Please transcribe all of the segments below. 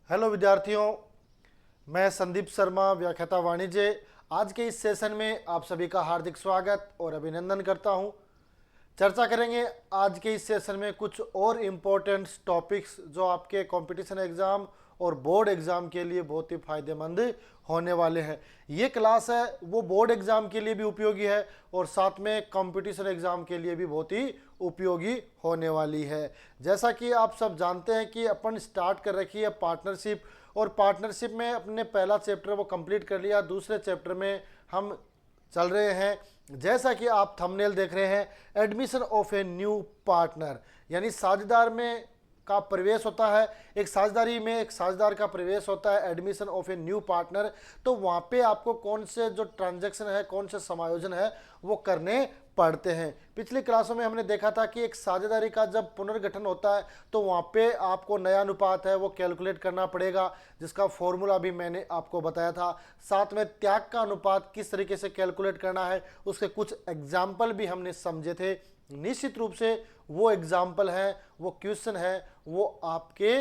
Hello विद्यार्थियों, मैं संदीप शर्मा, व्याख्याता वाणिज्य। आज के इस सेशन में आप सभी का हार्दिक स्वागत और अभिनंदन करता हूं। चर्चा करेंगे आज के इस सेशन में कुछ और इम्पोर्टेंट टॉपिक्स जो आपके कंपटीशन एग्जाम और बोर्ड एग्जाम के लिए बहुत ही फायदेमंद होने वाले हैं। ये क्लास है वो बोर्ड एग्जाम के लिए भी उपयोगी है और साथ में कंपटीशन एग्जाम के लिए भी बहुत ही उपयोगी होने वाली है। जैसा कि आप सब जानते हैं कि अपन स्टार्ट कर रखी है पार्टनरशिप, और पार्टनरशिप में अपने पहला चैप्टर वो कंप्लीट कर लिया। दूसरे चैप्टर में हम चल रहे हैं। जैसा कि आप थंबनेल देख रहे हैं, admission of a new partner, यानी साझेदार में का प्रवेश होता है। एक साझेदारी में एक साझेदार का प्रवेश होता है, admission of a new partner. तो वहाँ पे आपको कौन से जो ट्रांजैक्शन है, कौन से समायोजन है वो करने पड़ते हैं। पिछली क्लासों में हमने देखा था कि एक साझेदारी का जब पुनर्गठन होता है तो वहाँ पे आपको नया अनुपात है वो कैलकुलेट करना पड़ेगा, जिसका फॉर्मूला भी मैंने आपको बताया था। साथ में त्याग का अनुपात किस तरीके से कैलकुलेट करना है उसके कुछ एग्जाम्पल भी हमने समझे थे। निश्चित रूप से वो एग्जाम्पल है, वो क्वेश्चन है, वो आपके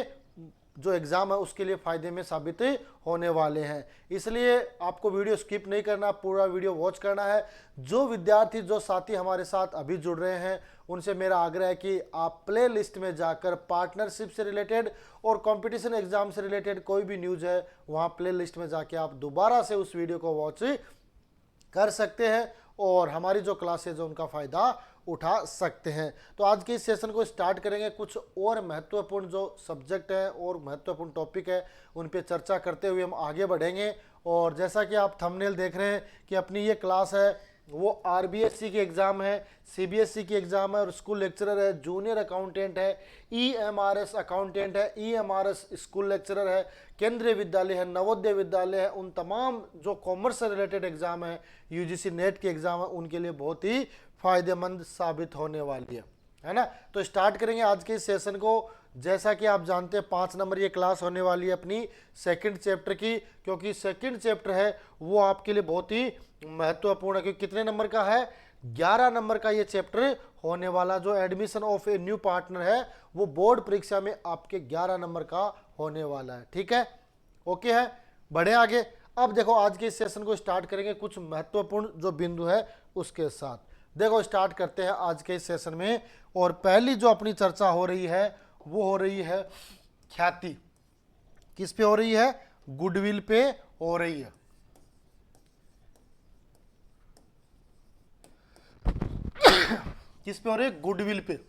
जो एग्ज़ाम है उसके लिए फ़ायदे में साबित होने वाले हैं। इसलिए आपको वीडियो स्किप नहीं करना, पूरा वीडियो वॉच करना है। जो विद्यार्थी, जो साथी हमारे साथ अभी जुड़ रहे हैं, उनसे मेरा आग्रह है कि आप प्ले लिस्ट में जाकर पार्टनरशिप से रिलेटेड और कंपटीशन एग्ज़ाम से रिलेटेड कोई भी न्यूज़ है वहाँ प्ले लिस्ट में जाके आप दोबारा से उस वीडियो को वॉच कर सकते हैं और हमारी जो क्लासेज है उनका फ़ायदा उठा सकते हैं। तो आज के इस सेशन को स्टार्ट करेंगे। कुछ और महत्वपूर्ण जो सब्जेक्ट है और महत्वपूर्ण टॉपिक है उन पे चर्चा करते हुए हम आगे बढ़ेंगे। और जैसा कि आप थंबनेल देख रहे हैं कि अपनी ये क्लास है वो आरबीएससी की एग्ज़ाम है, सीबीएसई की एग्ज़ाम है और स्कूल लेक्चरर है, जूनियर अकाउंटेंट है, ईएमआरएस अकाउंटेंट है, ईएमआरएस स्कूल लेक्चरर है, केंद्रीय विद्यालय है, नवोदय विद्यालय है। उन तमाम जो कॉमर्स से रिलेटेड एग्ज़ाम है, यूजीसी नेट के एग्ज़ाम है, उनके लिए बहुत ही फायदेमंद साबित होने वाली है ना। तो स्टार्ट करेंगे आज के इस सेशन को। जैसा कि आप जानते हैं 5 नंबर ये क्लास होने वाली है अपनी सेकंड चैप्टर की, क्योंकि सेकंड चैप्टर है वो आपके लिए बहुत ही महत्वपूर्ण है। क्योंकि कितने नंबर का है? 11 नंबर का ये चैप्टर होने वाला। जो admission of a new partner है वो बोर्ड परीक्षा में आपके 11 नंबर का होने वाला है। ठीक है, ओके है, बढ़े आगे। अब देखो आज के इस सेशन को स्टार्ट करेंगे कुछ महत्वपूर्ण जो बिंदु है उसके साथ। देखो स्टार्ट करते हैं आज के इस सेशन में। और पहली जो अपनी चर्चा हो रही है वो हो रही है ख्याति। किस पे हो रही है? गुडविल पे हो रही है। किस पे हो रही है? गुडविल पे।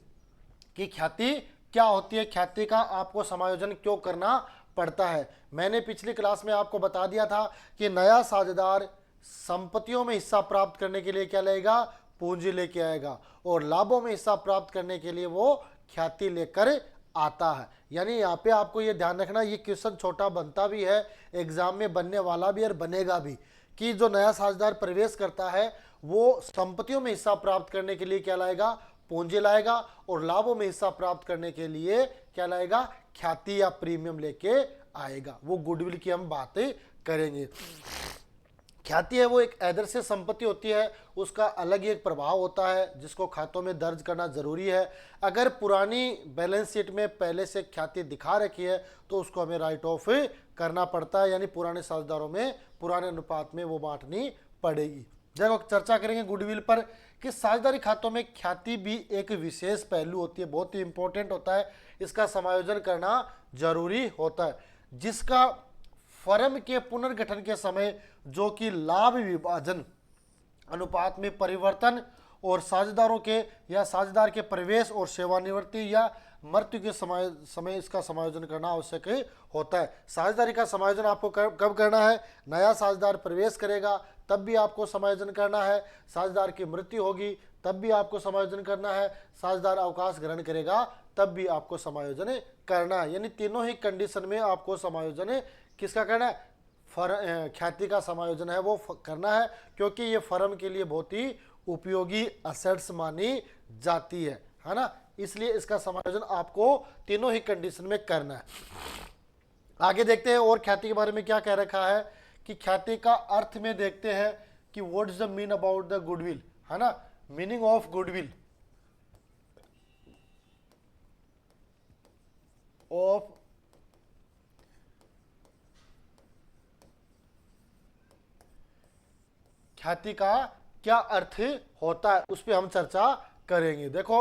कि ख्याति क्या होती है, ख्याति का आपको समायोजन क्यों करना पड़ता है। मैंने पिछली क्लास में आपको बता दिया था कि नया साझेदार संपत्तियों में हिस्सा प्राप्त करने के लिए क्या लेगा? पूंजी लेके आएगा, और लाभों में हिस्सा प्राप्त करने के लिए वो ख्याति लेकर आता है। यानी यहाँ पे आपको ये ध्यान रखना, ये क्वेश्चन छोटा बनता भी है, एग्जाम में बनने वाला भी और बनेगा भी, कि जो नया साझेदार प्रवेश करता है वो संपत्तियों में हिस्सा प्राप्त करने के लिए क्या लाएगा? पूंजी लाएगा, और लाभों में हिस्सा प्राप्त करने के लिए क्या लाएगा? ख्याति या प्रीमियम लेके आएगा। वो गुडविल की हम बातें करेंगे। ख्याति है वो एक आदर्श संपत्ति होती है, उसका अलग ही एक प्रभाव होता है जिसको खातों में दर्ज करना जरूरी है। अगर पुरानी बैलेंस शीट में पहले से ख्याति दिखा रखी है तो उसको हमें राइट ऑफ करना पड़ता है, यानी पुराने साझेदारों में पुराने अनुपात में वो बांटनी पड़ेगी। देखो चर्चा करेंगे गुडविल पर कि साझेदारी खातों में ख्याति भी एक विशेष पहलू होती है, बहुत ही इंपॉर्टेंट होता है। इसका समायोजन करना जरूरी होता है, जिसका फर्म के पुनर्गठन के समय जो कि लाभ विभाजन अनुपात में परिवर्तन और साझेदारों के या साझेदार के प्रवेश और सेवानिवृत्ति या मृत्यु के समय इसका समायोजन करना आवश्यक होता है। साझेदारी का समायोजन आपको कब करना है? नया साझेदार प्रवेश करेगा तब भी आपको समायोजन करना है, साझेदार की मृत्यु होगी तब भी आपको समायोजन करना है, साझेदार अवकाश ग्रहण करेगा तब भी आपको समायोजन करना है। यानी तीनों ही कंडीशन में आपको समायोजन किसका करना है? ख्याति का समायोजन है वो करना है, क्योंकि ये फर्म के लिए बहुत ही उपयोगी असेट्स मानी जाती है ना। इसलिए इसका समायोजन आपको तीनों ही कंडीशन में करना है। आगे देखते हैं और ख्याति के बारे में क्या कह रखा है कि ख्याति का अर्थ में देखते हैं कि what is the mean about the goodwill, है ना। मीनिंग ऑफ गुडविल, ऑफ ख्याति का क्या अर्थ होता है उस पर हम चर्चा करेंगे। देखो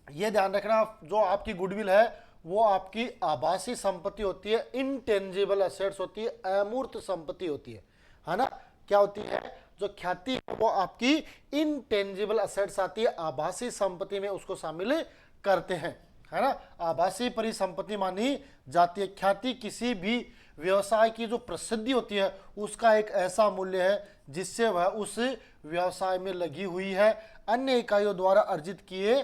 ये ध्यान रखना, जो आपकी गुडविल है वो आपकी आभासी संपत्ति होती है, इनटेंजिबल एसेट्स होती है, अमूर्त संपत्ति होती है ना। क्या होती है? जो ख्याति है वो आपकी इनटेंजिबल एसेट्स आती है, आभासी संपत्ति में उसको शामिल करते हैं, है ना। आभासी परिसंपत्ति मानी जाती है। ख्याति किसी भी व्यवसाय की जो प्रसिद्धि होती है उसका एक ऐसा मूल्य है जिससे वह उस व्यवसाय में लगी हुई है अन्य इकाइयों द्वारा अर्जित किए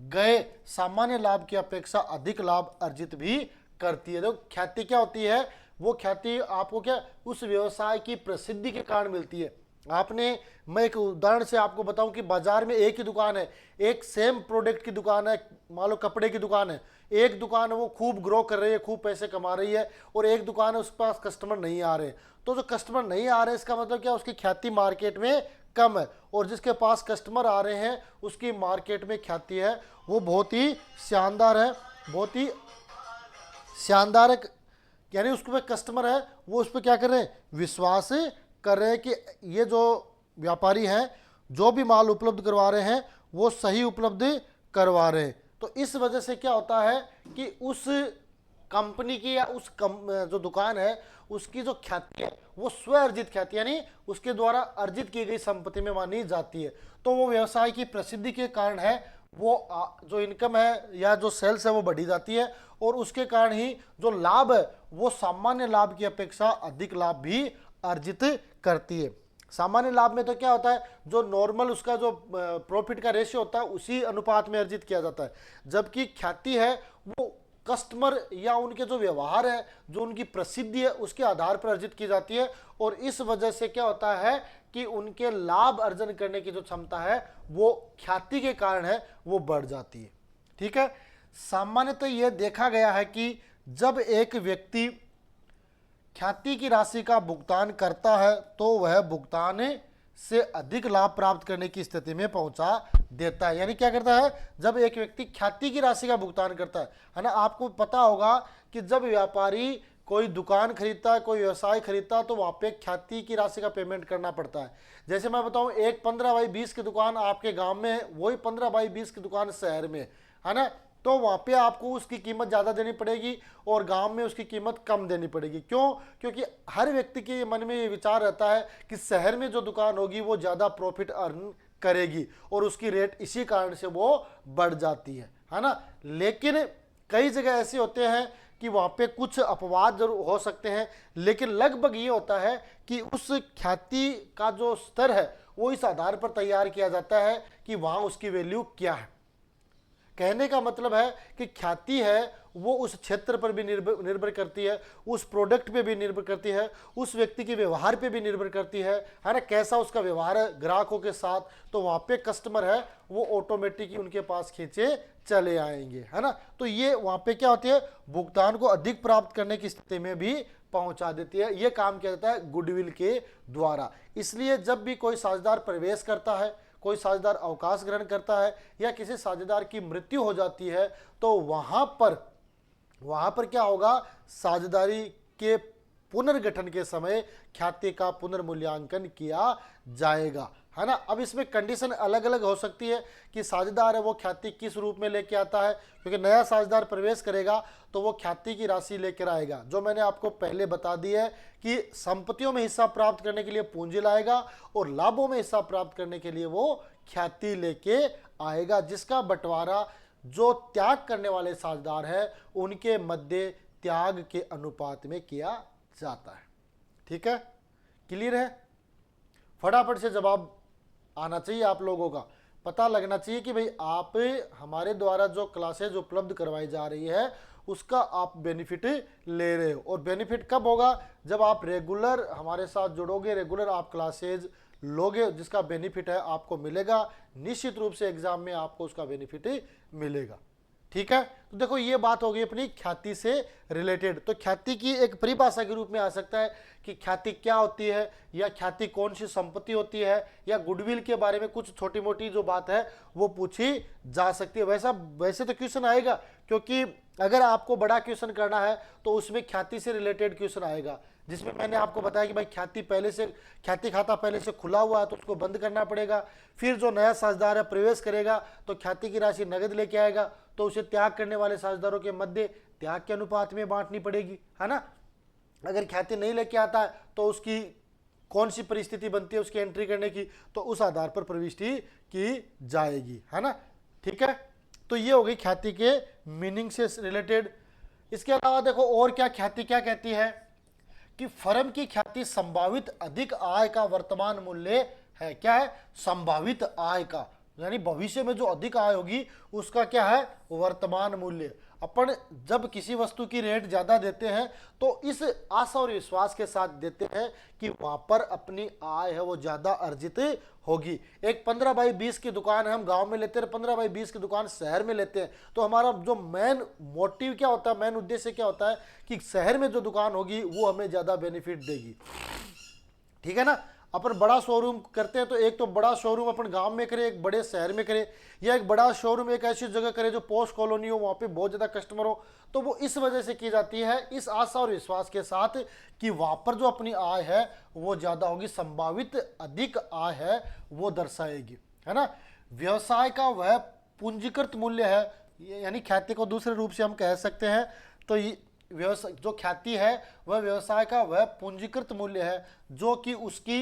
गए सामान्य लाभ की अपेक्षा अधिक लाभ अर्जित भी करती है। तो ख्याति क्या होती है? वो ख्याति आपको क्या उस व्यवसाय की प्रसिद्धि के कारण मिलती है। मैं एक उदाहरण से आपको बताऊं कि बाजार में एक ही दुकान है, एक सेम प्रोडक्ट की दुकान है, मान लो कपड़े की दुकान है, एक दुकान है वो खूब ग्रो कर रही है, खूब पैसे कमा रही है, और एक दुकान है उसके पास कस्टमर नहीं आ रहे। तो जो कस्टमर नहीं आ रहे इसका मतलब क्या? उसकी ख्याति मार्केट में कम है, और जिसके पास कस्टमर आ रहे हैं उसकी मार्केट में ख्याति है वो बहुत ही शानदार है, बहुत ही शानदार है। यानी उसके पास कस्टमर है, वो उस पर क्या कर रहे हैं? विश्वास कर रहे हैं कि ये जो व्यापारी हैं जो भी माल उपलब्ध करवा रहे हैं वो सही उपलब्ध करवा रहे हैं। तो इस वजह से क्या होता है कि उस कंपनी की या जो दुकान है उसकी जो ख्याति है वो स्व अर्जित ख्याति यानी उसके द्वारा अर्जित की गई संपत्ति में मानी जाती है। तो वो व्यवसाय की प्रसिद्धि के कारण है, वो जो इनकम है या जो सेल्स है वो बढ़ी जाती है, और उसके कारण ही जो लाभ है वो सामान्य लाभ की अपेक्षा अधिक लाभ भी अर्जित करती है। सामान्य लाभ में तो क्या होता है? जो नॉर्मल उसका जो प्रॉफिट का रेशियो होता है उसी अनुपात में अर्जित किया जाता है, जबकि ख्याति है वो कस्टमर या उनके जो व्यवहार है, जो उनकी प्रसिद्धि है उसके आधार पर अर्जित की जाती है, और इस वजह से क्या होता है कि उनके लाभ अर्जन करने की जो क्षमता है वो ख्याति के कारण है वो बढ़ जाती है। ठीक है। सामान्यतः यह देखा गया है कि जब एक व्यक्ति ख्याति की राशि का भुगतान करता है तो वह भुगतान से अधिक लाभ प्राप्त करने की स्थिति में पहुंचा देता है। यानी क्या करता है? जब एक व्यक्ति ख्याति की राशि का भुगतान करता है ना, आपको पता होगा कि जब व्यापारी कोई दुकान खरीदता है, कोई व्यवसाय खरीदता है, तो वहाँ पे ख्याति की राशि का पेमेंट करना पड़ता है। जैसे मैं बताऊँ, एक 15x20 की दुकान आपके गाँव में है, वही 15x20 की दुकान शहर में है ना, तो वहाँ पे आपको उसकी कीमत ज़्यादा देनी पड़ेगी और गांव में उसकी कीमत कम देनी पड़ेगी। क्यों? क्योंकि हर व्यक्ति के मन में ये विचार रहता है कि शहर में जो दुकान होगी वो ज़्यादा प्रॉफिट अर्न करेगी, और उसकी रेट इसी कारण से वो बढ़ जाती है ना। लेकिन कई जगह ऐसे होते हैं कि वहाँ पे कुछ अपवाद जरूर हो सकते हैं, लेकिन लगभग ये होता है कि उस ख्याति का जो स्तर है वो इस आधार पर तैयार किया जाता है कि वहाँ उसकी वैल्यू क्या है। कहने का मतलब है कि ख्याति है वो उस क्षेत्र पर भी निर्भर करती है, उस प्रोडक्ट पे भी निर्भर करती है, उस व्यक्ति के व्यवहार पे भी निर्भर करती है ना, कैसा उसका व्यवहार है ग्राहकों के साथ। तो वहाँ पे कस्टमर है वो ऑटोमेटिक उनके पास खींचे चले आएंगे, है ना। तो ये वहाँ पे क्या होती है? भुगतान को अधिक प्राप्त करने की स्थिति में भी पहुंचा देती है। ये काम किया जाता है गुडविल के द्वारा। इसलिए जब भी कोई साझेदार प्रवेश करता है, कोई साझेदार अवकाश ग्रहण करता है, या किसी साझेदार की मृत्यु हो जाती है, तो वहां पर क्या होगा? साझेदारी के पुनर्गठन के समय ख्याति का पुनर्मूल्यांकन किया जाएगा, है ना। अब इसमें कंडीशन अलग अलग हो सकती है कि साझेदार है वो ख्याति किस रूप में लेके आता है, क्योंकि नया साझेदार प्रवेश करेगा तो वो ख्याति की राशि लेकर आएगा, जो मैंने आपको पहले बता दी है कि संपत्तियों में हिस्सा प्राप्त करने के लिए पूंजी लाएगा और लाभों में हिस्सा प्राप्त करने के लिए वो ख्याति लेके आएगा, जिसका बंटवारा जो त्याग करने वाले साझेदार है उनके मध्य त्याग के अनुपात में किया जाता है। ठीक है, क्लियर है? फटाफट से जवाब आना चाहिए आप लोगों का, पता लगना चाहिए कि भाई आप हमारे द्वारा जो क्लासेज उपलब्ध करवाई जा रही है उसका आप बेनिफिट ले रहे हो। और बेनिफिट कब होगा? जब आप रेगुलर हमारे साथ जुड़ोगे, रेगुलर आप क्लासेज लोगे, जिसका बेनिफिट है आपको मिलेगा। निश्चित रूप से एग्जाम में आपको उसका बेनिफिट मिलेगा। ठीक है, तो देखो ये बात हो गई अपनी ख्याति से रिलेटेड। तो ख्याति की एक परिभाषा के रूप में आ सकता है कि ख्याति क्या होती है, या ख्याति कौन सी संपत्ति होती है, या गुडविल के बारे में कुछ छोटी मोटी जो बात है वो पूछी जा सकती है। वैसे तो क्वेश्चन आएगा, क्योंकि अगर आपको बड़ा क्वेश्चन करना है तो उसमें ख्याति से रिलेटेड क्वेश्चन आएगा, जिसमें मैंने आपको बताया कि भाई ख्याति खाता पहले से खुला हुआ है तो उसको बंद करना पड़ेगा। फिर जो नया साझेदार है प्रवेश करेगा तो ख्याति की राशि नगद लेके आएगा, तो उसे त्याग करने वाले साझेदारों के मध्य त्याग के अनुपात में बांटनी पड़ेगी, है ना। अगर ख्याति नहीं लेके आता है तो उसकी कौन सी परिस्थिति बनती है उसकी एंट्री करने की, तो उस आधार पर प्रविष्टि की जाएगी, है ना। ठीक है, तो ये हो गई ख्याति के मीनिंग से रिलेटेड। इसके अलावा देखो और क्या ख्याति क्या कहती है कि फर्म की ख्याति संभावित अधिक आय का वर्तमान मूल्य है। क्या है? संभावित आय का, यानी भविष्य में जो अधिक आय होगी उसका क्या है? वर्तमान मूल्य। अपन जब किसी वस्तु की रेट ज्यादा देते हैं तो इस आशा और विश्वास के साथ देते हैं कि वहां पर अपनी आय है वो ज्यादा अर्जित होगी। एक 15x20 की दुकान है, हम गांव में लेते हैं, 15x20 की दुकान शहर में लेते हैं, तो हमारा जो मेन मोटिव क्या होता है, मेन उद्देश्य क्या होता है कि शहर में जो दुकान होगी वो हमें ज्यादा बेनिफिट देगी। ठीक है ना। अपन बड़ा शोरूम करते हैं तो एक तो बड़ा शोरूम अपन गांव में करें, एक बड़े शहर में करें, या एक बड़ा शोरूम एक ऐसी जगह करे जो पोस्ट कॉलोनी हो, वहां पे बहुत ज्यादा कस्टमर हो, तो वो इस वजह से की जाती है, इस आशा और विश्वास के साथ कि वहां पर जो अपनी आय है वो ज्यादा होगी, संभावित अधिक आय है वो दर्शाएगी, है ना। व्यवसाय का वह पूंजीकृत मूल्य है, यानी ख्याति को दूसरे रूप से हम कह सकते हैं तो व्यवसाय जो ख्याति है वह व्यवसाय का वह पूंजीकृत मूल्य है जो कि उसकी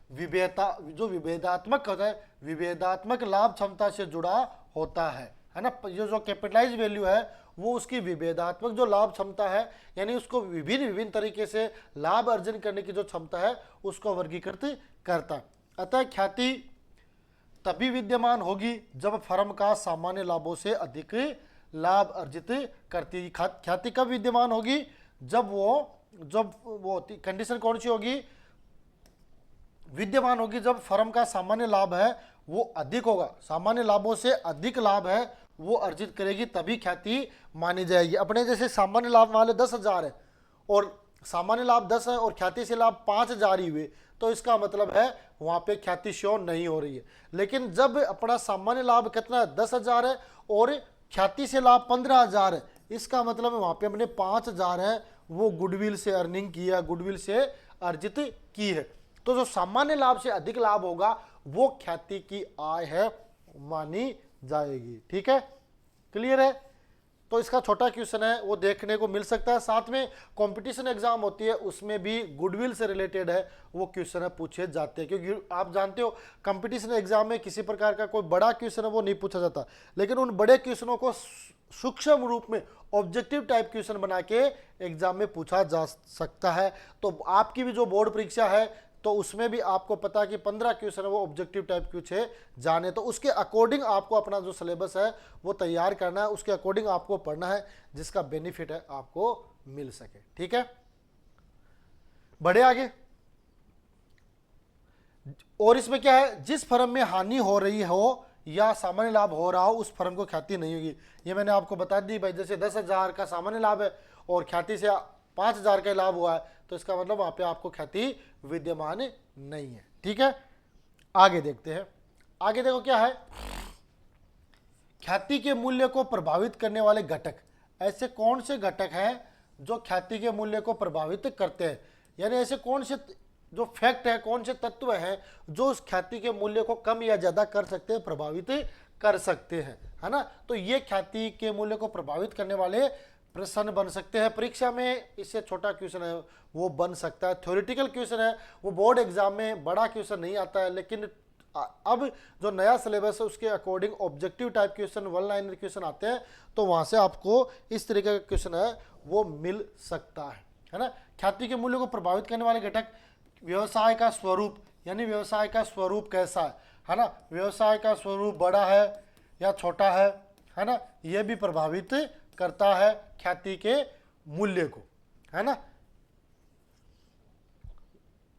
जो विभेदात्मक होता है, विभेदात्मक लाभ क्षमता से जुड़ा होता है ना। जो कैपिटलाइज वैल्यू है वो उसकी विभेदात्मक जो लाभ क्षमता है, यानी उसको विभिन्न विभिन्न तरीके से लाभ अर्जन करने की जो क्षमता है उसको वर्गीकृत करता है। अतः ख्याति तभी विद्यमान होगी जब फर्म का सामान्य लाभों से अधिक लाभ अर्जित करती है। ख्याति कब विद्यमान होगी? जब वो कंडीशन कौन सी होगी? विद्यमान होगी जब फर्म का सामान्य लाभ है वो अधिक होगा, सामान्य लाभों से अधिक लाभ है वो अर्जित करेगी, तभी ख्याति मानी जाएगी। अपने जैसे सामान्य लाभ मान लो 10,000 है और सामान्य लाभ 10 है और ख्याति से लाभ 5,000 ही हुए, तो इसका मतलब है वहां पे ख्याति शो नहीं हो रही है। लेकिन जब अपना सामान्य लाभ कितना है? 10,000 है और ख्याति से लाभ 15,000 है, इसका मतलब वहां पे हमने 5,000 है वो गुडविल से अर्निंग किया, गुडविल से अर्जित की है। तो जो सामान्य लाभ से अधिक लाभ होगा वो ख्याति की आय है मानी जाएगी। ठीक है, क्लियर है। तो इसका छोटा क्वेश्चन है वो देखने को मिल सकता है। साथ में कंपटीशन एग्जाम होती है उसमें भी गुडविल से रिलेटेड है वो क्वेश्चन पूछे जाते हैं, क्योंकि आप जानते हो कंपटीशन एग्जाम में किसी प्रकार का कोई बड़ा क्वेश्चन है वो नहीं पूछा जाता, लेकिन उन बड़े क्वेश्चनों को सूक्ष्म रूप में ऑब्जेक्टिव टाइप क्वेश्चन बना के एग्जाम में पूछा जा सकता है। तो आपकी भी जो बोर्ड परीक्षा है तो उसमें भी आपको पता है कि 15 क्वेश्चन है वो ऑब्जेक्टिव टाइप पूछे जाने, तो उसके अकॉर्डिंग आपको अपना जो सिलेबस है वो तैयार करना है, उसके अकॉर्डिंग आपको पढ़ना है जिसका बेनिफिट है आपको मिल सके। ठीक है, बढ़े आगे। और इसमें क्या है? जिस फर्म में हानि हो रही हो या सामान्य लाभ हो रहा हो उस फर्म को ख्याति नहीं होगी। ये मैंने आपको बता दी भाई, जैसे 10,000 का सामान्य लाभ है और ख्याति से 5,000 का लाभ हुआ है तो इसका मतलब वहां पे आपको ख्याति विद्यमान नहीं है। ठीक है, आगे देखते हैं। आगे देखो क्या है, ख्याति के मूल्य को प्रभावित करने वाले घटक। ऐसे कौन से घटक हैं जो ख्याति के मूल्य को प्रभावित करते हैं, यानी ऐसे कौन से जो फैक्ट है, कौन से तत्व हैं जो उस ख्याति के मूल्य को कम या ज्यादा कर सकते हैं, प्रभावित कर सकते हैं, है ना। तो ये ख्याति के मूल्य को प्रभावित करने वाले प्रश्न बन सकते हैं। परीक्षा में इससे छोटा क्वेश्चन है वो बन सकता है, थ्योरेटिकल क्वेश्चन है वो बोर्ड एग्जाम में बड़ा क्वेश्चन नहीं आता है, लेकिन अब जो नया सिलेबस है उसके according objective type question, one liner question आते हैं, तो वहां से आपको इस तरीके का क्वेश्चन है वो मिल सकता है ना। ख्याति के मूल्य को प्रभावित करने वाले घटक, व्यवसाय का स्वरूप, यानी व्यवसाय का स्वरूप कैसा है ना, व्यवसाय का स्वरूप बड़ा है या छोटा है ना, यह भी प्रभावित करता है ख्याति के मूल्य को, है ना।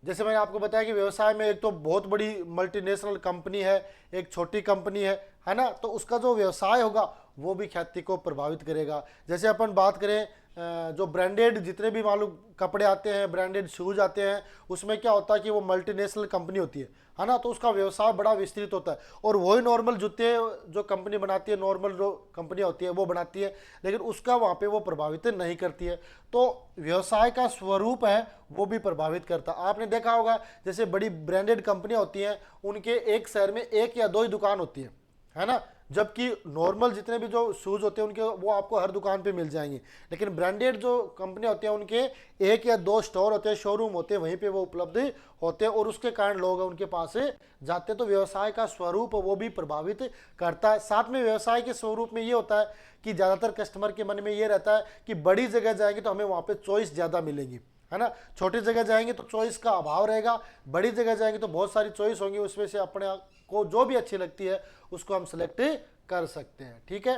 जैसे मैंने आपको बताया कि व्यवसाय में एक तो बहुत बड़ी मल्टीनेशनल कंपनी है, एक छोटी कंपनी है ना, तो उसका जो व्यवसाय होगा वो भी ख्याति को प्रभावित करेगा। जैसे अपन बात करें जो ब्रांडेड जितने भी मालूम कपड़े आते हैं, ब्रांडेड शूज आते हैं, उसमें क्या होता है कि वो मल्टीनेशनल कंपनी होती है ना, तो उसका व्यवसाय बड़ा विस्तृत होता है। और वही नॉर्मल जूते जो कंपनी बनाती है, नॉर्मल जो कंपनी होती है वो बनाती है, लेकिन उसका वहाँ पे वो प्रभावित नहीं करती है। तो व्यवसाय का स्वरूप है वो भी प्रभावित करता है। आपने देखा होगा जैसे बड़ी ब्रांडेड कंपनियां होती हैं, उनके एक शहर में एक या दो ही दुकान होती है ना, जबकि नॉर्मल जितने भी जो शूज होते हैं उनके वो आपको हर दुकान पे मिल जाएंगे। लेकिन ब्रांडेड जो कंपनी होती है उनके एक या दो स्टोर होते हैं, शोरूम होते हैं, वहीं पे वो उपलब्ध होते हैं, और उसके कारण लोग उनके पास से जाते हैं। तो व्यवसाय का स्वरूप वो भी प्रभावित करता है। साथ में व्यवसाय के स्वरूप में ये होता है कि ज़्यादातर कस्टमर के मन में ये रहता है कि बड़ी जगह जाएंगे तो हमें वहाँ पे चॉइस ज़्यादा मिलेगी, है ना। छोटी जगह जाएंगे तो चॉइस का अभाव रहेगा, बड़ी जगह जाएंगे तो बहुत सारी चॉइस होंगी, उसमें से अपने को जो भी अच्छी लगती है उसको हम सेलेक्ट कर सकते हैं। ठीक है,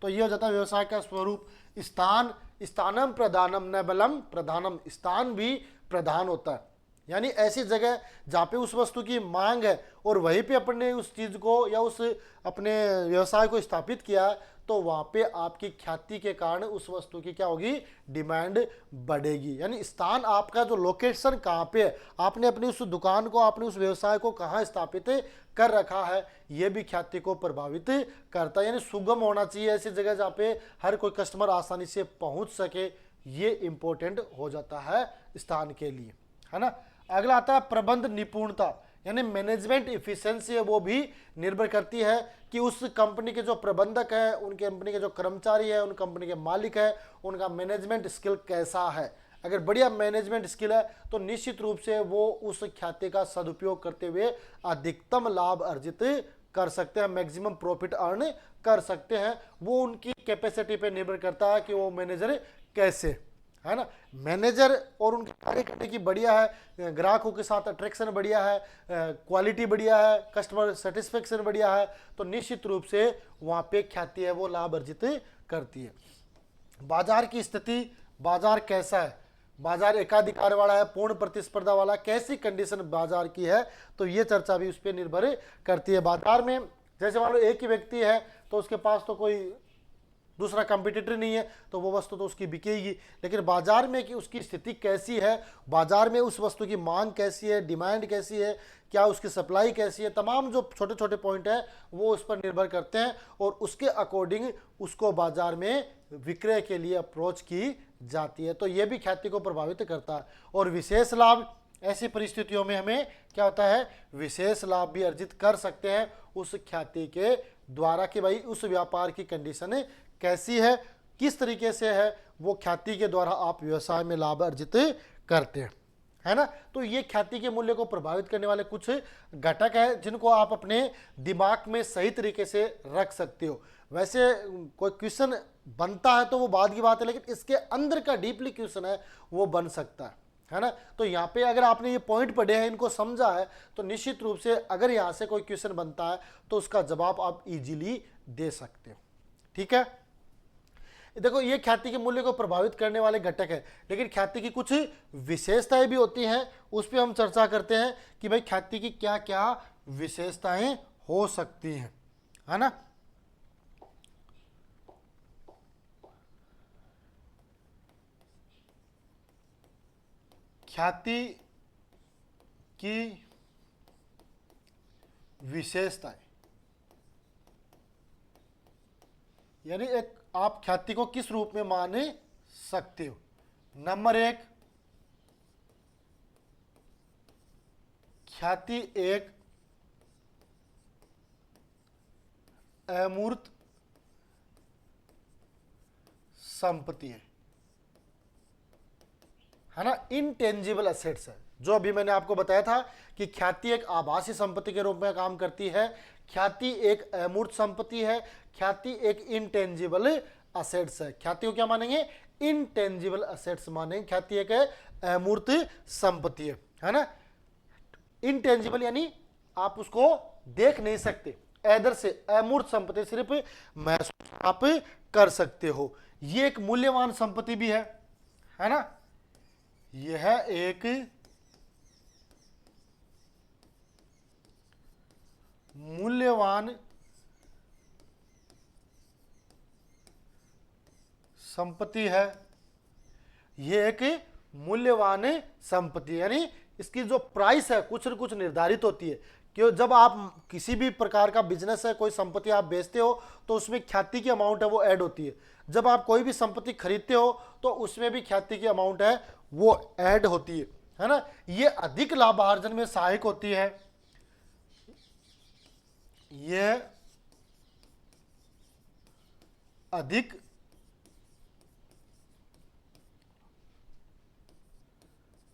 तो ये हो जाता है व्यवसाय का स्वरूप। स्थान, स्थानम प्रधानम न बलम प्रधानम, स्थान भी प्रधान होता है, यानी ऐसी जगह जहाँ पे उस वस्तु की मांग है और वहीं पे अपने उस चीज़ को या उस अपने व्यवसाय को स्थापित किया है, तो वहाँ पे आपकी ख्याति के कारण उस वस्तु की क्या होगी, डिमांड बढ़ेगी। यानी स्थान, आपका जो लोकेशन कहाँ पे है, आपने अपनी उस दुकान को, आपने उस व्यवसाय को कहाँ स्थापित कर रखा है, ये भी ख्याति को प्रभावित करता है। यानी सुगम होना चाहिए, ऐसी जगह जहाँ पे हर कोई कस्टमर आसानी से पहुँच सके, ये इंपॉर्टेंट हो जाता है स्थान के लिए, है ना। अगला आता है प्रबंध निपुणता, यानी मैनेजमेंट इफिशिएंसी है वो भी निर्भर करती है कि उस कंपनी के जो प्रबंधक है, उन कंपनी के जो कर्मचारी है, उन कंपनी के मालिक है, उनका मैनेजमेंट स्किल कैसा है। अगर बढ़िया मैनेजमेंट स्किल है तो निश्चित रूप से वो उस ख्याति का सदुपयोग करते हुए अधिकतम लाभ अर्जित कर सकते हैं, मैक्सिमम प्रॉफिट अर्न कर सकते हैं। वो उनकी कैपेसिटी पे निर्भर करता है कि वो मैनेजर कैसे, है ना। मैनेजर और उनके कार्य करने की बढ़िया है, ग्राहकों के साथ अट्रैक्शन बढ़िया है, क्वालिटी बढ़िया है, कस्टमर सेटिस्फेक्शन बढ़िया है, तो निश्चित रूप से वहाँ पे ख्याति है वो लाभ अर्जित करती है। बाजार की स्थिति, बाजार कैसा है, बाजार एकाधिकार वाला है, पूर्ण प्रतिस्पर्धा वाला, कैसी कंडीशन बाजार की है, तो ये चर्चा भी उस पर निर्भर करती है। बाजार में जैसे मान लो एक ही व्यक्ति है तो उसके पास तो कोई दूसरा कंपटीटर नहीं है, तो वो वस्तु तो उसकी बिकेगी। लेकिन बाजार में कि उसकी स्थिति कैसी है, बाजार में उस वस्तु की मांग कैसी है, डिमांड कैसी है, क्या उसकी सप्लाई कैसी है, तमाम जो छोटे छोटे पॉइंट है वो उस पर निर्भर करते हैं, और उसके अकॉर्डिंग उसको बाजार में विक्रय के लिए अप्रोच की जाती है। तो ये भी ख्याति को प्रभावित करता है। और विशेष लाभ, ऐसी परिस्थितियों में हमें क्या होता है, विशेष लाभ भी अर्जित कर सकते हैं उस ख्याति के द्वारा, कि भाई उस व्यापार की कंडीशन कैसी है, किस तरीके से है, वो ख्याति के द्वारा आप व्यवसाय में लाभ अर्जित करते हैं, है ना। तो ये ख्याति के मूल्य को प्रभावित करने वाले कुछ घटक है जिनको आप अपने दिमाग में सही तरीके से रख सकते हो। वैसे कोई क्वेश्चन बनता है तो वो बाद की बात है, लेकिन इसके अंदर का डीपली क्वेश्चन है वो बन सकता है ना। तो यहाँ पे अगर आपने ये पॉइंट पढ़े हैं, इनको समझा है, तो निश्चित रूप से अगर यहाँ से कोई क्वेश्चन बनता है तो उसका जवाब आप इजीली दे सकते हो। ठीक है, देखो ये ख्याति के मूल्य को प्रभावित करने वाले घटक है, लेकिन ख्याति की कुछ विशेषताएं भी होती हैं, उस पर हम चर्चा करते हैं कि भाई ख्याति की क्या क्या विशेषताएं हो सकती हैं, है ना। ख्याति की विशेषताएं, यानी एक आप ख्याति को किस रूप में मान सकते हो। नंबर एक, ख्याति एक अमूर्त संपत्ति है ना, इनटेंजिबल एसेट्स है। जो अभी मैंने आपको बताया था कि ख्याति एक आभासी संपत्ति के रूप में काम करती है, ख्याति एक अमूर्त संपत्ति है, ख्याति एक इनटेंजिबल असेट्स है। ख्याति को क्या मानेंगे, इनटेंजिबल असेट्स मानेंगे, ख्याति एक अमूर्त संपत्ति है ना। इनटेंजिबल यानी आप उसको देख नहीं सकते, इधर से अमूर्त संपत्ति सिर्फ महसूस आप कर सकते हो। ये एक मूल्यवान संपत्ति भी है ना। यह एक मूल्यवान संपत्ति है ये एक मूल्यवान संपत्ति, यानी इसकी जो प्राइस है कुछ न कुछ निर्धारित होती है। क्यों, जब आप किसी भी प्रकार का बिजनेस है, कोई संपत्ति आप बेचते हो तो उसमें ख्याति की अमाउंट है वो ऐड होती है। जब आप कोई भी संपत्ति खरीदते हो तो उसमें भी ख्याति की अमाउंट है वो ऐड होती है ना। ये अधिक लाभार्जन में सहायक होती है। ये अधिक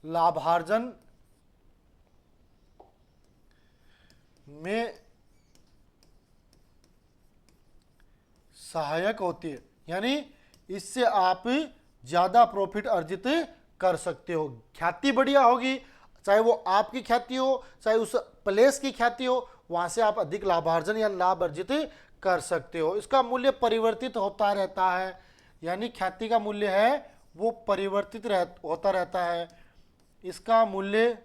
लाभार्जन में सहायक होती है, यानी इससे आप ज्यादा प्रॉफिट अर्जित कर सकते हो। ख्याति बढ़िया होगी, चाहे वो आपकी ख्याति हो चाहे उस प्लेस की ख्याति हो, वहां से आप अधिक लाभार्जन या लाभ अर्जित कर सकते हो। इसका मूल्य परिवर्तित होता रहता है, यानी ख्याति का मूल्य है वो परिवर्तित होता रहता है। इसका मूल्य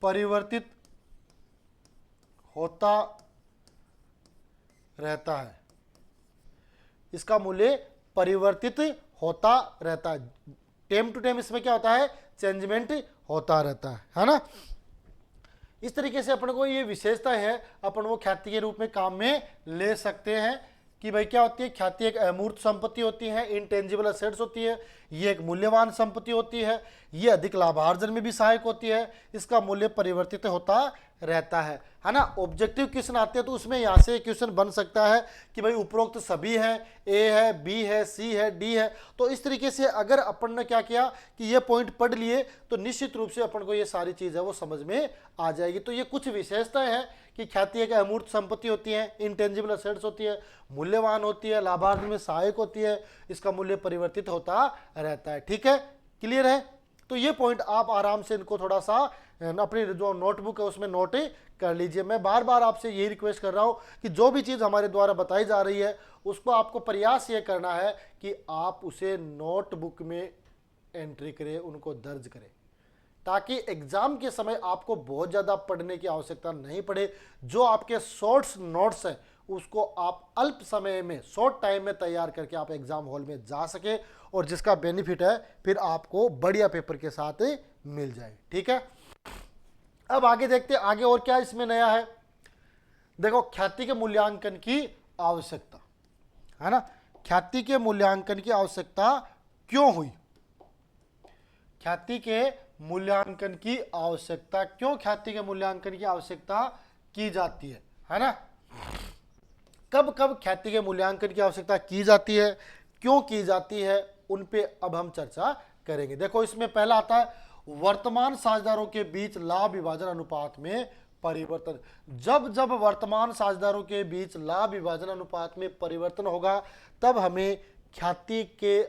परिवर्तित होता रहता है। इसका मूल्य परिवर्तित होता रहता है। टाइम टू टाइम इसमें क्या होता है, चेंजमेंट होता रहता है ना। इस तरीके से अपन को ये विशेषता है, अपन वो ख्याति के रूप में काम में ले सकते हैं कि भाई क्या होती है, ख्याति एक अमूर्त संपत्ति होती है, इनटेंजिबल असेट्स होती है, ये एक मूल्यवान संपत्ति होती है, ये अधिक लाभार्जन में भी सहायक होती है, इसका मूल्य परिवर्तित होता रहता है ना। ऑब्जेक्टिव क्वेश्चन आते हैं तो उसमें यहाँ से क्वेश्चन बन सकता है कि भाई उपरोक्त सभी है, ए है, बी है, सी है, डी है। तो इस तरीके से अगर अपन ने क्या किया कि ये पॉइंट पढ़ लिए तो निश्चित रूप से अपन को ये सारी चीज़ है वो समझ में आ जाएगी। तो ये कुछ विशेषताएं हैं कि ख्याति एक अमूर्त संपत्ति होती है, इनटेंजिबल असेट्स होती है, मूल्यवान होती है, लाभार्जन में सहायक होती है, इसका मूल्य परिवर्तित होता रहता है। ठीक है, क्लियर है। तो ये पॉइंट आप आराम से इनको थोड़ा सा अपनी जो नोटबुक है उसमें नोट कर लीजिए। मैं बार बार आपसे यही रिक्वेस्ट कर रहा हूँ कि जो भी चीज़ हमारे द्वारा बताई जा रही है उसको आपको प्रयास ये करना है कि आप उसे नोटबुक में एंट्री करें, उनको दर्ज करें, ताकि एग्जाम के समय आपको बहुत ज़्यादा पढ़ने की आवश्यकता नहीं पड़े। जो आपके शॉर्ट्स नोट्स हैं उसको आप अल्प समय में, शॉर्ट टाइम में तैयार करके आप एग्जाम हॉल में जा सके, और जिसका बेनिफिट है फिर आपको बढ़िया पेपर के साथ मिल जाए। ठीक है, अब आगे देखते हैं आगे और क्या इसमें नया है। देखो, ख्याति के मूल्यांकन की आवश्यकता है ना। ख्याति के मूल्यांकन की आवश्यकता क्यों हुई, ख्याति के मूल्यांकन की आवश्यकता क्यों, ख्याति के मूल्यांकन की आवश्यकता की जाती है ना। कब कब ख्याति के मूल्यांकन की आवश्यकता की जाती है, क्यों की जाती है, उन पे अब हम चर्चा करेंगे। देखो, इसमें पहला आता है वर्तमान साझेदारों के बीच लाभ विभाजन अनुपात में परिवर्तन। जब जब वर्तमान साझेदारों के बीच लाभ विभाजन अनुपात में परिवर्तन होगा तब हमें ख्याति के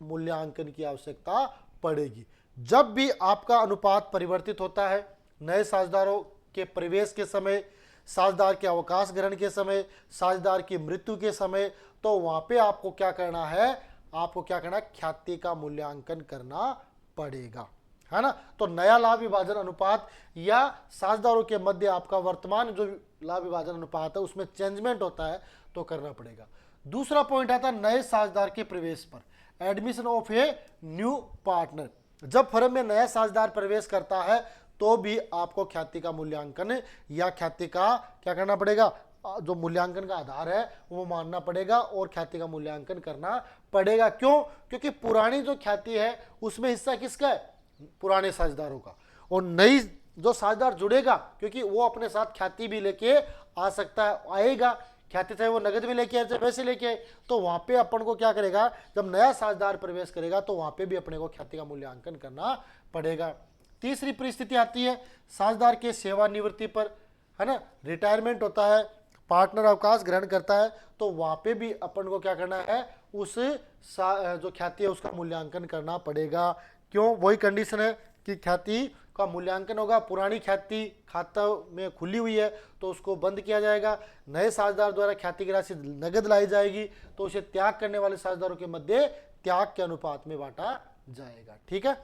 मूल्यांकन की आवश्यकता पड़ेगी। जब भी आपका अनुपात परिवर्तित होता है, नए साझेदारों के प्रवेश के समय, साझेदार के अवकाश ग्रहण के समय, साझेदार की मृत्यु के समय, तो वहां पे आपको क्या करना है, आपको क्या करना है, ख्याति का मूल्यांकन करना पड़ेगा, है ना। तो नया लाभ विभाजन अनुपात या साझेदारों के मध्य आपका वर्तमान जो लाभ विभाजन अनुपात है उसमें चेंजमेंट होता है तो करना पड़ेगा। दूसरा पॉइंट आता है नए साझेदार के प्रवेश पर, admission of a new partner. जब फर्म में नया साझेदार प्रवेश करता है तो भी आपको ख्याति का मूल्यांकन या ख्याति का क्या करना पड़ेगा, जो मूल्यांकन का आधार है वो मानना पड़ेगा और ख्याति का मूल्यांकन करना पड़ेगा। क्यों? क्योंकि पुरानी जो ख्याति है उसमें हिस्सा किसका है, पुराने साझेदारों का, और नई जो साझेदार जुड़ेगा क्योंकि वो अपने साथ ख्याति भी लेके आ सकता है, आएगा, ख्याति चाहे वो नगद में लेके आए चाहे वैसे लेके आए, तो वहां पे अपन को क्या करेगा, जब नया साझेदार प्रवेश करेगा तो वहां पे भी अपने को ख्याति का मूल्यांकन करना पड़ेगा। तीसरी परिस्थिति आती है साझेदार के सेवानिवृत्ति पर, है ना, रिटायरमेंट होता है, पार्टनर अवकाश ग्रहण करता है, तो वहां पे भी अपन को क्या करना है, उस जो ख्याति है उसका मूल्यांकन करना पड़ेगा। क्यों? वही कंडीशन है कि ख्याति का मूल्यांकन होगा, पुरानी ख्याति खाता में खुली हुई है तो उसको बंद किया जाएगा, नए साझेदार द्वारा ख्याति की राशि नगद लाई जाएगी तो उसे त्याग करने वाले साझेदारों के मध्य त्याग के अनुपात में बांटा जाएगा। ठीक है।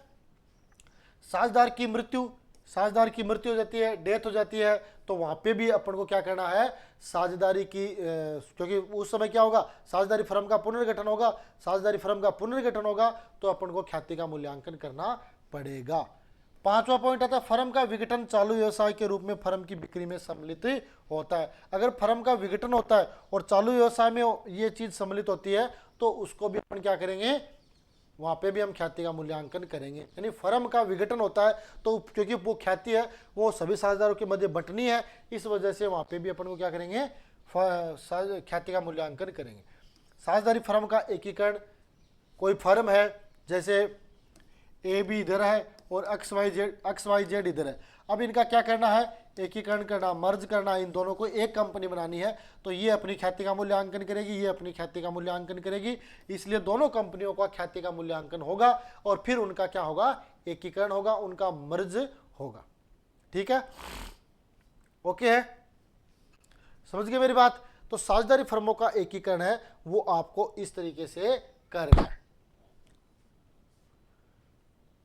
साझेदार की मृत्यु, साझेदार की मृत्यु हो जाती है, डेथ हो जाती है, तो वहां पे भी अपन को क्या करना है, साझेदारी की क्योंकि उस समय क्या होगा, साझेदारी फर्म का पुनर्गठन होगा, साझेदारी फर्म का पुनर्गठन होगा तो अपन को ख्याति का मूल्यांकन करना पड़ेगा। पांचवा पॉइंट आता है फर्म का विघटन चालू व्यवसाय के रूप में फर्म की बिक्री में सम्मिलित होता है। अगर फर्म का विघटन होता है और चालू व्यवसाय में ये चीज सम्मिलित होती है तो उसको भी अपन क्या करेंगे, वहां पे भी हम ख्याति का मूल्यांकन करेंगे। यानी फर्म का विघटन होता है तो क्योंकि वो ख्याति है वो सभी साझेदारों के मध्य बंटनी है, इस वजह से वहां पे भी अपन को क्या करेंगे, ख्याति का मूल्यांकन करेंगे। साझेदारी फर्म का एकीकरण, कोई फर्म है जैसे ए बी इधर है और एक्स वाई जेड इधर है, अब इनका क्या करना है, एकीकरण करना, मर्ज करना, इन दोनों को एक कंपनी बनानी है, तो ये अपनी ख्याति का मूल्यांकन करेगी, ये अपनी ख्याति का मूल्यांकन करेगी, इसलिए दोनों कंपनियों का ख्याति का मूल्यांकन होगा और फिर उनका क्या होगा, एकीकरण होगा, उनका मर्ज होगा। ठीक है, ओके है, समझ गए मेरी बात। तो साझेदारी फर्मों का एकीकरण है वो आपको इस तरीके से करना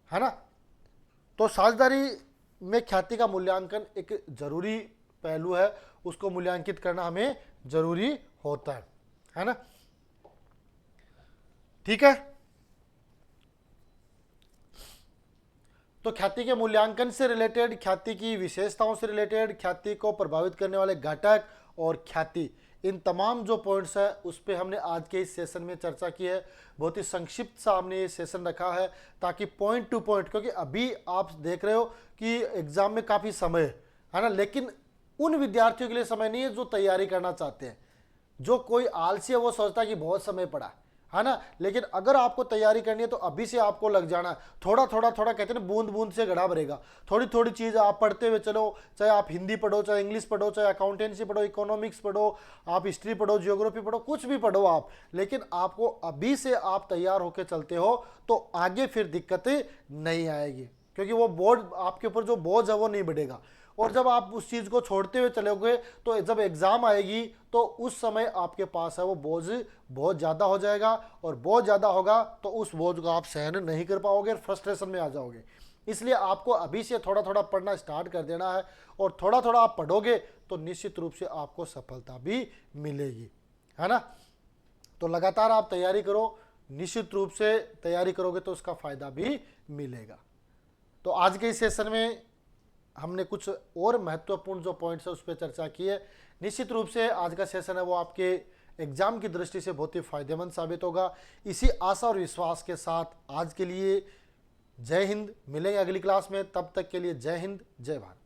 है ना। तो साझेदारी में ख्याति का मूल्यांकन एक जरूरी पहलू है, उसको मूल्यांकित करना हमें जरूरी होता है ना। ठीक है, तो ख्याति के मूल्यांकन से रिलेटेड, ख्याति की विशेषताओं से रिलेटेड, ख्याति को प्रभावित करने वाले घटक और ख्याति, इन तमाम जो पॉइंट्स है उस पे हमने आज के इस सेशन में चर्चा की है। बहुत ही संक्षिप्त सा हमने ये सेशन रखा है ताकि पॉइंट टू पॉइंट, क्योंकि अभी आप देख रहे हो कि एग्जाम में काफ़ी समय है ना, लेकिन उन विद्यार्थियों के लिए समय नहीं है जो तैयारी करना चाहते हैं। जो कोई आलसी है वो सोचता है कि बहुत समय पड़ा है ना, लेकिन अगर आपको तैयारी करनी है तो अभी से आपको लग जाना है। थोड़ा थोड़ा थोड़ा कहते हैं ना, बूंद बूंद से घड़ा भरेगा। थोड़ी थोड़ी चीज़ आप पढ़ते हुए चलो, चाहे आप हिंदी पढ़ो, चाहे इंग्लिश पढ़ो, चाहे अकाउंटेंसी पढ़ो, इकोनॉमिक्स पढ़ो, आप हिस्ट्री पढ़ो, जियोग्राफी पढ़ो, कुछ भी पढ़ो आप, लेकिन आपको अभी से आप तैयार होकर चलते हो तो आगे फिर दिक्कतें नहीं आएगी, क्योंकि वो बोझ आपके ऊपर जो बोझ है वो नहीं बढ़ेगा। और जब आप उस चीज़ को छोड़ते हुए चलोगे तो जब एग्ज़ाम आएगी तो उस समय आपके पास है वो बोझ बहुत ज़्यादा हो जाएगा, और बहुत ज़्यादा होगा तो उस बोझ को आप सहन नहीं कर पाओगे, फ्रस्ट्रेशन में आ जाओगे। इसलिए आपको अभी से थोड़ा थोड़ा पढ़ना स्टार्ट कर देना है, और थोड़ा थोड़ा आप पढ़ोगे तो निश्चित रूप से आपको सफलता भी मिलेगी, है ना। तो लगातार आप तैयारी करो, निश्चित रूप से तैयारी करोगे तो उसका फ़ायदा भी मिलेगा। तो आज के इस सेशन में हमने कुछ और महत्वपूर्ण जो पॉइंट्स है उस पर चर्चा की है। निश्चित रूप से आज का सेशन है वो आपके एग्जाम की दृष्टि से बहुत ही फायदेमंद साबित होगा। इसी आशा और विश्वास के साथ आज के लिए जय हिंद, मिलेंगे अगली क्लास में, तब तक के लिए जय हिंद, जय भारत।